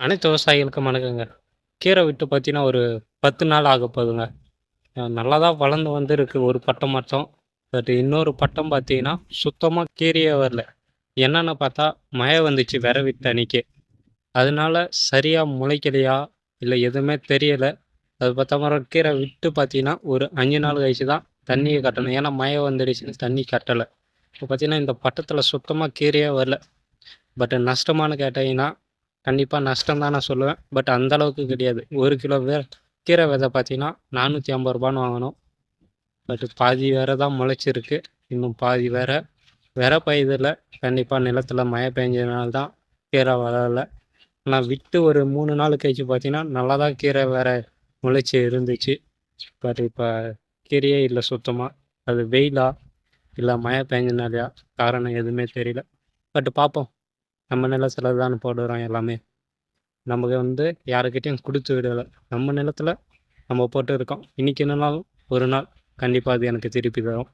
அனைத்து விவசாயிகளுக்கும் வணக்கங்க. கீரை விட்டு பார்த்தீங்கன்னா, ஒரு 10 நாள் ஆகப்போகுதுங்க. நல்லா தான் வளர்ந்து வந்திருக்கு ஒரு பட்டம் மட்டும். பட் இன்னொரு பட்டம் பார்த்தீங்கன்னா, சுத்தமா கீரையே வரல. என்னன்னு பார்த்தா, மழை வந்துச்சு விர விட்ட அன்னைக்கே. அதனால சரியா முளைக்கலையா, இல்ல எதுவுமே தெரியல. அது பத்தாம கீரை விட்டு பார்த்தீங்கன்னா, ஒரு 5 நாள் கழிச்சு தான் தண்ணிய கட்டணும். ஏன்னா மழை வந்துடுச்சுன்னு தண்ணி கட்டல. இப்போ பார்த்தீங்கன்னா, இந்த பட்டத்தில சுத்தமா கீரையே வரல. பட் நஷ்டமான்னு கேட்டீங்கன்னா, கண்டிப்பா நஷ்டம் தான் நான் சொல்லுவேன். பட் அந்த அளவுக்கு கிடையாது. 1 கிலோ கீரை விதை பார்த்தீங்கன்னா, ரூ. 450ன்னு வாங்குனோம். பட் பாதி வேற தான் முளைச்சிருக்கு. இன்னும் பாதி வேற பயுதில கண்டிப்பா நிலத்தில மழை பெஞ்சதுனால தான் கீரை வளரல. நான் விட்டு ஒரு 3 நாள் கழிச்சு பார்த்தீங்கன்னா, நல்லா தான் கீரை வேற முளைச்சி இருந்துச்சு. பட் இப்ப கீரையே இல்ல சுத்தமா. அது வெயிலா? இல்ல மழை பெஞ்சனாலயா? காரணம் எதுவுமே தெரியல. பட் பார்ப்போம். நம்ம நிலத்தில தான போடுறோம் எல்லாமே. நமக்கு யாருக்கிட்டயும் குடுத்து விடல. நம்ம நிலத்துல நம்ம போட்டு இருக்கோம். இன்னைக்கு இல்லனாலும் ஒரு நாள் கண்டிப்பா அது எனக்கு திருப்பி தரும்.